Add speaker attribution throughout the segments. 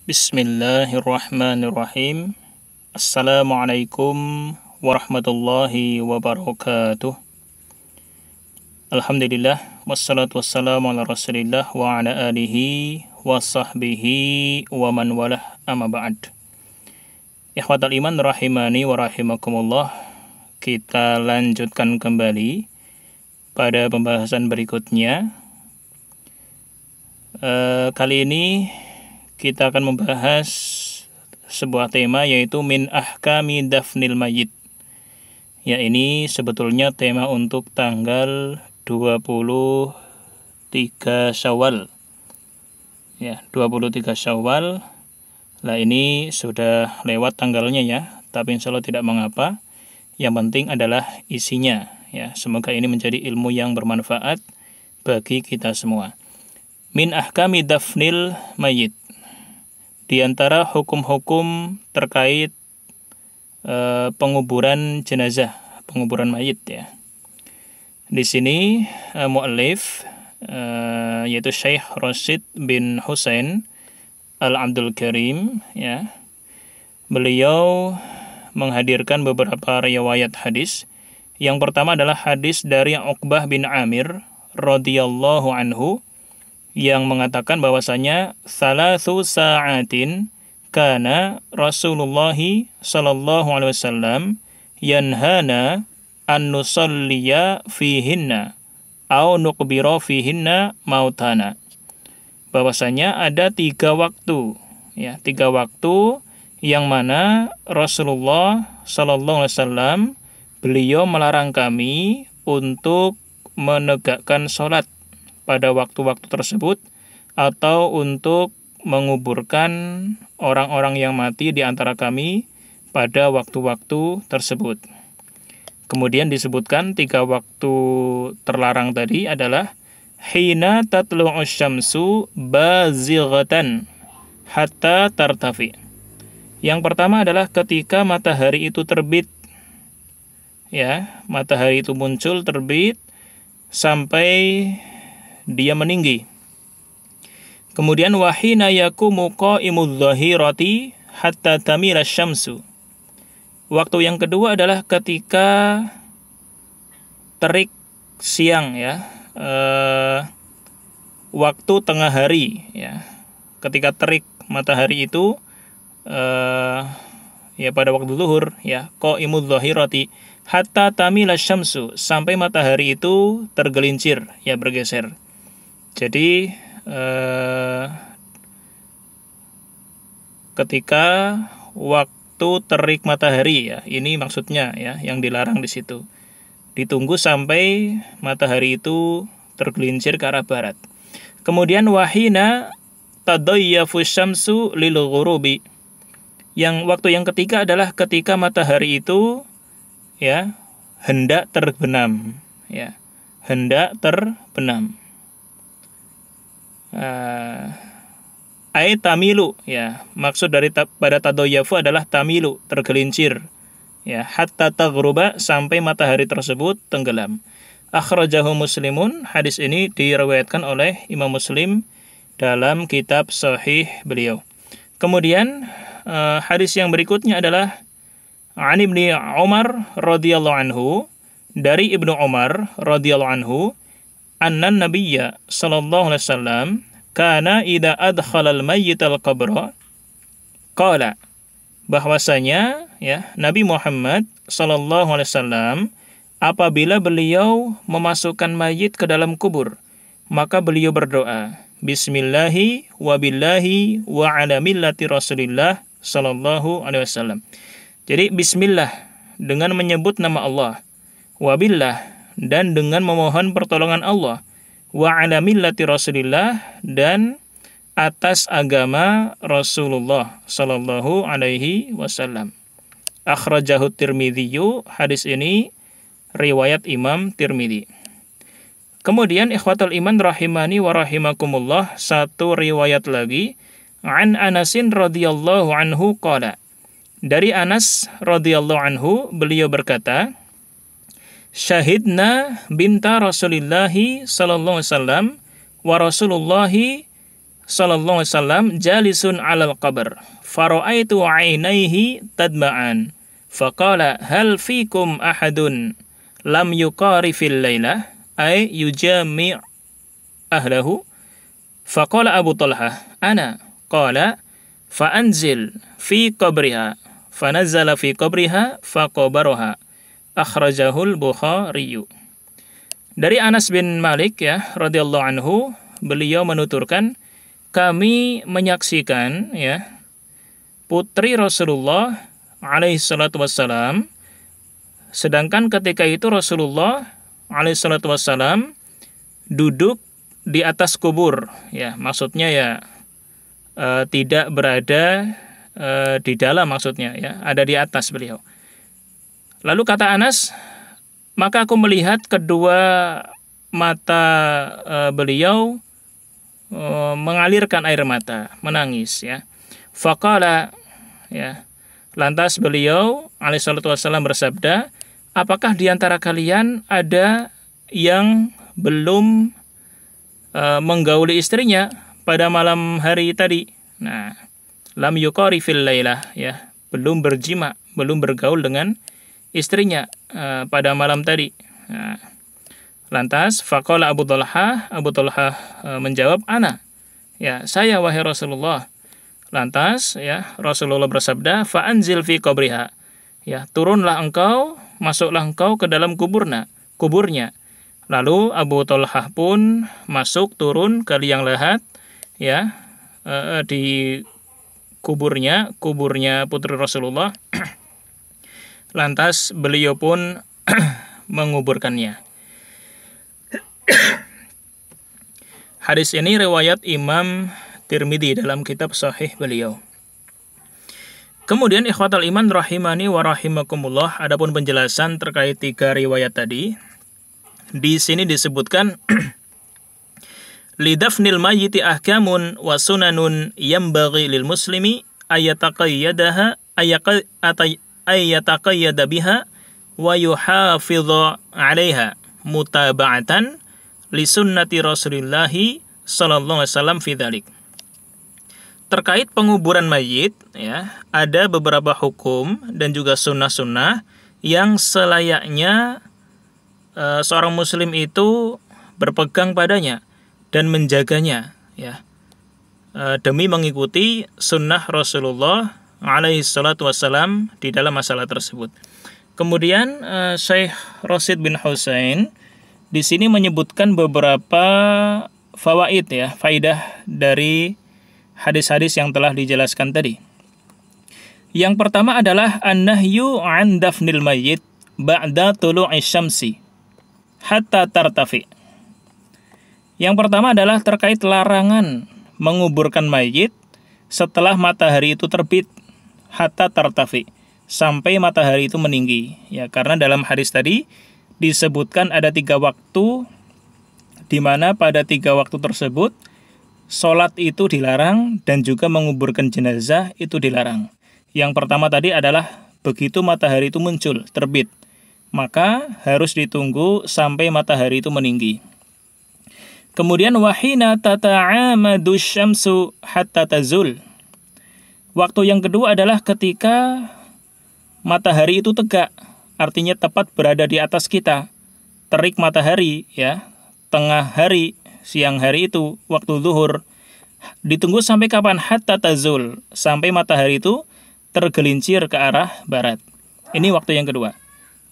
Speaker 1: Bismillahirrahmanirrahim. Assalamualaikum warahmatullahi wabarakatuh. Alhamdulillah, wassalatu wassalamu ala rasulillah wa ala alihi wa sahbihi wa man walah, amma ba'd. Ikhwatal iman rahimani wa rahimakumullah. Kita lanjutkan kembali pada pembahasan berikutnya. Kali ini kita akan membahas sebuah tema, yaitu min ahkami dafnil mayyit. Ya, ini sebetulnya tema untuk tanggal 23 Syawal. Ya, 23 Syawal. Lah, ini sudah lewat tanggalnya ya, tapi insya Allah tidak mengapa. Yang penting adalah isinya ya. Semoga ini menjadi ilmu yang bermanfaat bagi kita semua. Min ahkami dafnil mayyit. Di antara hukum-hukum terkait penguburan jenazah, penguburan mayit ya. Di sini mu'allif yaitu Syekh Rashid bin Husain Al-Abdul Karim ya. Beliau menghadirkan beberapa riwayat hadis. Yang pertama adalah hadis dari Uqbah bin Amir radhiyallahu anhu yang mengatakan bahwasanya salasu sa'atin kana Rasulullah sallallahu alaihi wasallam yanhana an nusalliya fihinna au nuqbira fihinna mautana. Bahwasanya ada 3 waktu ya, 3 waktu yang mana Rasulullah sallallahu alaihi wasallam beliau melarang kami untuk menegakkan salat pada waktu-waktu tersebut atau untuk menguburkan orang-orang yang mati di antara kami pada waktu-waktu tersebut. Kemudian disebutkan 3 waktu terlarang tadi adalah hina tatlu'us syamsu bazighatan hatta tartafi. Yang pertama adalah ketika matahari itu terbit. Ya, matahari itu muncul terbit sampai dia meninggi. Kemudian wahina yakumu qa'imudz dhahirati hatta tamila syamsu. Waktu yang kedua adalah ketika terik siang ya, waktu tengah hari ya. Ketika terik matahari itu ya pada waktu zuhur ya, qa'imudz dhahirati hatta tamila syamsu, sampai matahari itu tergelincir ya, bergeser. Jadi ketika waktu terik matahari ya, ini maksudnya ya, yang dilarang di situ. Ditunggu sampai matahari itu tergelincir ke arah barat. Kemudian wahina tadayyafu syamsu lil ghurubi. Waktu yang ketiga adalah ketika matahari itu ya hendak terbenam ya, hendak terbenam. Tamilu ya, maksud dari pada tadoyafu adalah tamilu, tergelincir ya, hatta taghruba, sampai matahari tersebut tenggelam. Akhrajahu Muslimun, hadis ini diriwayatkan oleh Imam Muslim dalam kitab sahih beliau. Kemudian hadis yang berikutnya adalah An Ibnu Umar radhiyallahu anhu, dari Ibnu Umar radhiyallahu anhu, anna nabiyya sallallahu alaihi wasallam kana idza adkhalal mayyital qabra qala, bahwasanya ya Nabi Muhammad sallallahu alaihi wasallam apabila beliau memasukkan mayit ke dalam kubur, maka beliau berdoa, bismillahi wa billahi wa ala millati Rasulillah sallallahu alaihi wasallam. Jadi bismillah, dengan menyebut nama Allah, wabillah, dan dengan memohon pertolongan Allah, wa ala millati Rasulillah, dan atas agama Rasulullah sallallahu alaihi wasallam. Akhrajahu Tirmidzi, hadis ini riwayat Imam Tirmidzi. Kemudian ikhwatul iman rahimani wa rahimakumullah, satu riwayat lagi, an Anasin radhiyallahu anhu qala, dari Anas radhiyallahu anhu beliau berkata, syahidna binta Rasulillahi sallallahu alaihi wasallam wa Rasulullahi sallallahu alaihi wasallam jalisun 'alal qabr fara'aitu 'ainaihi tadma'an faqala hal fikum ahadun lam yuqari fil lailah ay yujami' ahlahu faqala Abu Talhah ana qala fa anzil fi qabriha fanazala fi qabriha faqabaraha akhrajahul Bukhari. Dari Anas bin Malik ya radhiyallahu anhu, beliau menuturkan, kami menyaksikan ya putri Rasulullah alaihi salatu wassalam, sedangkan ketika itu Rasulullah alaihi salatu wassalam duduk di atas kubur ya, maksudnya ya tidak berada di dalam, maksudnya ya, ada di atas beliau. Lalu kata Anas, maka aku melihat kedua mata beliau mengalirkan air mata, menangis ya. Faqala ya. Lantas beliau alaihi salatu wasallam bersabda, apakah di antara kalian ada yang belum menggauli istrinya pada malam hari tadi? Nah, lam yuqari fil lailah ya, belum berjima, belum bergaul dengan istrinya pada malam tadi. Nah, lantas faqala Abu Talhah menjawab, ana ya, saya wahai Rasulullah. Lantas ya Rasulullah bersabda, fa anzil fi qabriha ya, turunlah engkau, masuklah engkau ke dalam kuburnya. Lalu Abu Talhah pun masuk, turun ke liang lahat ya, di kuburnya putri Rasulullah. Lantas beliau pun menguburkannya. Hadis ini riwayat Imam Tirmidzi dalam kitab Sahih beliau. Kemudian ikhwatal iman rahimani wa rahimakumullah, adapun penjelasan terkait 3 riwayat tadi. Di sini disebutkan lidafnil mayyiti ahkamun wa sunanun yambaghi lil muslimi ayataqayyadaha ayyataqayyada biha wa yuhafidha 'alaiha mutaba'atan li sunnati Rasulillahi sallallahu alaihi wasallam fi dzalik. Terkait penguburan mayit ya, ada beberapa hukum dan juga sunnah-sunnah yang selayaknya seorang muslim itu berpegang padanya dan menjaganya ya, demi mengikuti sunnah Rasulullah alaihi salatu wassalam di dalam masalah tersebut. Kemudian Syekh Rasid bin Husain di sini menyebutkan beberapa fawaid ya, faidah dari hadis-hadis yang telah dijelaskan tadi. Yang pertama adalah an-nahyu 'an dafnil mayyit ba'da tulu'i syamsi hatta tartafi. Yang pertama adalah terkait larangan menguburkan mayit setelah matahari itu terbit, hatta tartafi, sampai matahari itu meninggi ya, karena dalam hadis tadi disebutkan ada 3 waktu, di mana pada 3 waktu tersebut sholat itu dilarang dan juga menguburkan jenazah itu dilarang. Yang pertama tadi adalah begitu matahari itu muncul, terbit, maka harus ditunggu sampai matahari itu meninggi. Kemudian wahina tata'amadu syamsu hatta tazul. Waktu yang kedua adalah ketika matahari itu tegak, artinya tepat berada di atas kita, terik matahari ya, tengah hari, siang hari itu waktu zuhur. Ditunggu sampai kapan? Hatta tazul, sampai matahari itu tergelincir ke arah barat. Ini waktu yang kedua.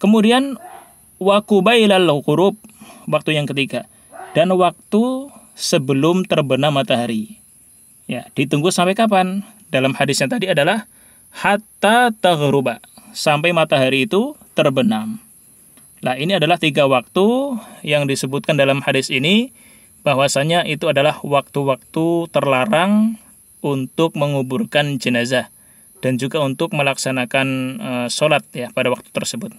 Speaker 1: Kemudian wa qubailal ghurub, waktu yang ketiga, dan waktu sebelum terbenam matahari. Ya, ditunggu sampai kapan? Dalam hadisnya tadi adalah hatta taghruba, sampai matahari itu terbenam. Nah, ini adalah 3 waktu yang disebutkan dalam hadis ini, bahwasanya itu adalah waktu-waktu terlarang untuk menguburkan jenazah dan juga untuk melaksanakan sholat ya pada waktu tersebut.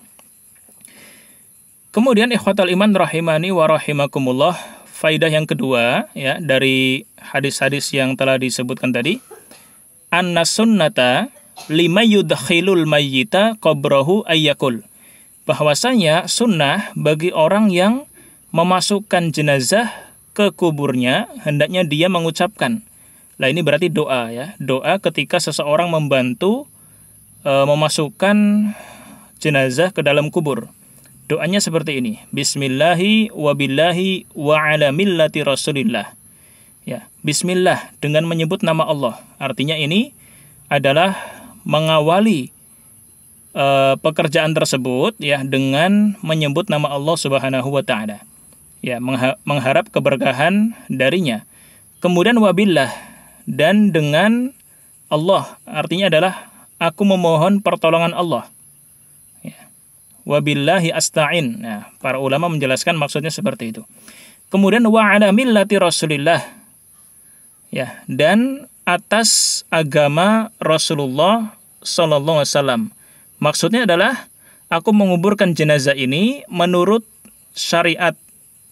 Speaker 1: Kemudian ikhwatal iman rahimani wa rahimakumullah, faidah yang kedua ya dari hadis-hadis yang telah disebutkan tadi, anna sunnata lima yudkhilul mayyita qabrahu ayyakul, bahwasanya sunnah bagi orang yang memasukkan jenazah ke kuburnya hendaknya dia mengucapkan Nah, ini berarti doa ya. Doa ketika seseorang membantu memasukkan jenazah ke dalam kubur. Doanya seperti ini. Bismillahi wa billahi wa ala millati Rasulillah. Ya, bismillah dengan menyebut nama Allah. Artinya ini adalah mengawali pekerjaan tersebut ya dengan menyebut nama Allah Subhanahu wa taala. Ya, mengharap keberkahan darinya. Kemudian wabillah dan dengan Allah, artinya adalah aku memohon pertolongan Allah. Ya. Wabillahi asta'in. Nah, para ulama menjelaskan maksudnya seperti itu. Kemudian wa ala millati Rasulillah. Ya, dan atas agama Rasulullah sallallahu alaihi wasallam. Maksudnya adalah aku menguburkan jenazah ini menurut syariat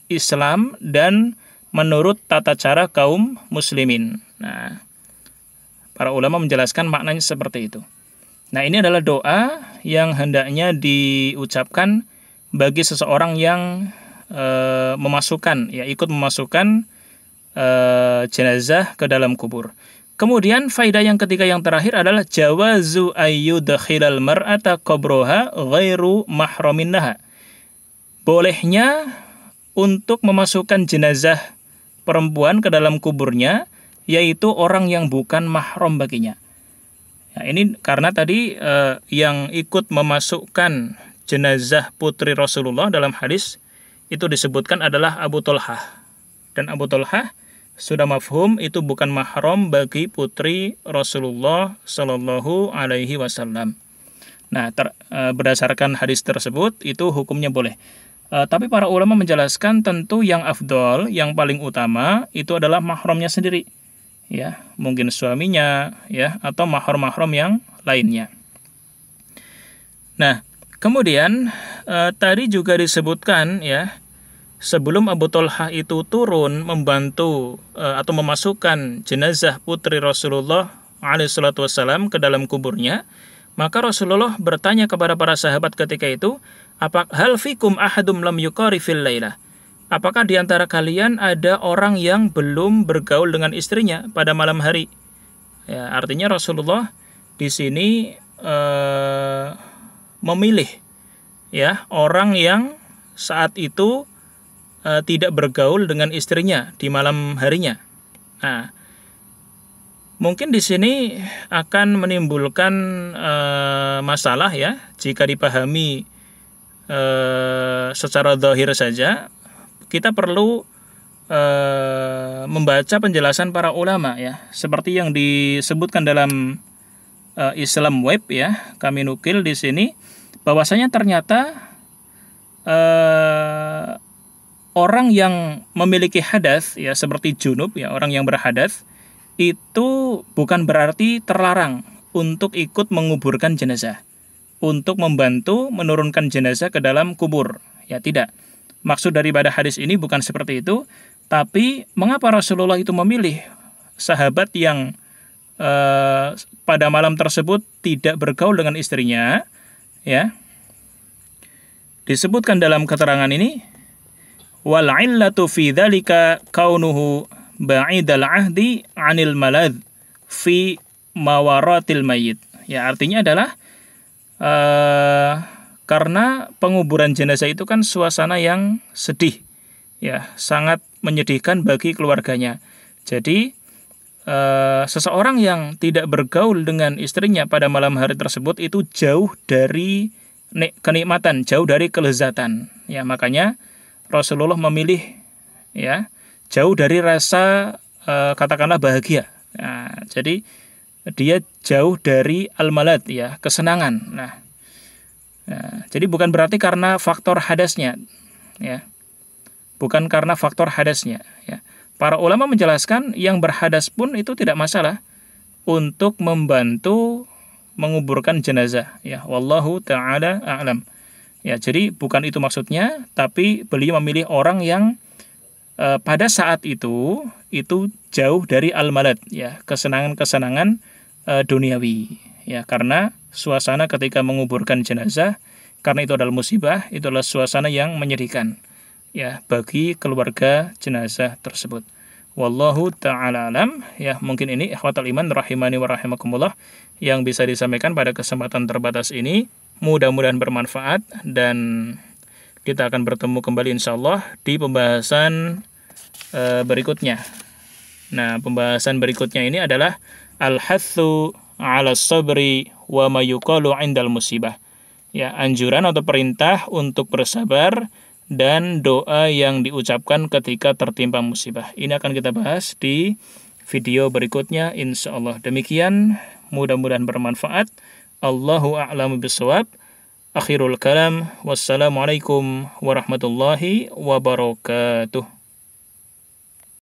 Speaker 1: Islam dan menurut tata cara kaum muslimin. Nah, para ulama menjelaskan maknanya seperti itu. Nah, ini adalah doa yang hendaknya diucapkan bagi seseorang yang ikut memasukkan jenazah ke dalam kubur. Kemudian faedah yang ketiga yang terakhir adalah jawazu ayyudkhilal mar'ata qabraha ghairu mahramin laha. Bolehnya untuk memasukkan jenazah perempuan ke dalam kuburnya, yaitu orang yang bukan mahram baginya. Nah, ini karena tadi yang ikut memasukkan jenazah putri Rasulullah dalam hadis itu disebutkan adalah Abu Thalhah. Dan Abu Thalhah sudah mafhum itu bukan mahram bagi putri Rasulullah Shallallahu Alaihi Wasallam. Nah, berdasarkan hadis tersebut itu hukumnya boleh. Tapi para ulama menjelaskan tentu yang afdol, yang paling utama itu adalah mahramnya sendiri. Ya, mungkin suaminya ya atau mahram-mahram yang lainnya. Nah, kemudian tadi juga disebutkan ya, sebelum Abu Thalhah itu turun membantu atau memasukkan jenazah putri Rasulullah alaihissalatu wassalam ke dalam kuburnya, maka Rasulullah bertanya kepada para sahabat ketika itu, hal fikum ahadum lam yuqari fil lailah? Apakah di antara kalian ada orang yang belum bergaul dengan istrinya pada malam hari? Ya, artinya Rasulullah di sini memilih ya orang yang saat itu tidak bergaul dengan istrinya di malam harinya. Nah, mungkin di sini akan menimbulkan masalah ya jika dipahami secara zahir saja. Kita perlu membaca penjelasan para ulama ya, seperti yang disebutkan dalam Islam Web ya. Kami nukil di sini bahwasanya ternyata orang yang memiliki hadas ya seperti junub ya, orang yang berhadas itu bukan berarti terlarang untuk ikut menguburkan jenazah, untuk membantu menurunkan jenazah ke dalam kubur. Ya tidak. Maksud daripada hadis ini bukan seperti itu, tapi mengapa Rasulullah itu memilih sahabat yang pada malam tersebut tidak bergaul dengan istrinya, ya. Disebutkan dalam keterangan ini, wal illatu fi dzalika kaunuhu ba'idal ahdi 'anil malad fi mawaratil mayyit. Ya, artinya adalah karena penguburan jenazah itu kan suasana yang sedih, ya sangat menyedihkan bagi keluarganya. Jadi seseorang yang tidak bergaul dengan istrinya pada malam hari tersebut itu jauh dari kenikmatan, jauh dari kelezatan. Ya makanya Rasulullah memilih ya jauh dari rasa katakanlah bahagia. Nah, jadi dia jauh dari al-malad ya kesenangan. Nah, jadi bukan berarti karena faktor hadasnya, ya, bukan karena faktor hadasnya. Ya. Para ulama menjelaskan yang berhadas pun itu tidak masalah untuk membantu menguburkan jenazah. Ya, wallahu taala a'lam. Ya, jadi bukan itu maksudnya, tapi beliau memilih orang yang pada saat itu jauh dari al-malad, ya, kesenangan-kesenangan duniawi. Ya, karena suasana ketika menguburkan jenazah, karena itu adalah musibah, itu adalah suasana yang menyedihkan ya bagi keluarga jenazah tersebut. Wallahu ta'ala alam. Ya, mungkin ini ikhwatal iman rahimani wa rahimakumullah yang bisa disampaikan pada kesempatan terbatas ini. Mudah-mudahan bermanfaat dan kita akan bertemu kembali insyaallah di pembahasan berikutnya. Nah, pembahasan berikutnya ini adalah al-hathu 'ala sabri wa ma yuqalu 'indal musibah. Ya, anjuran atau perintah untuk bersabar dan doa yang diucapkan ketika tertimpa musibah. Ini akan kita bahas di video berikutnya insyaallah. Demikian, mudah-mudahan bermanfaat. Allahu a'lamu bishawab. Akhirul kalam. Wassalamualaikum warahmatullahi wabarakatuh.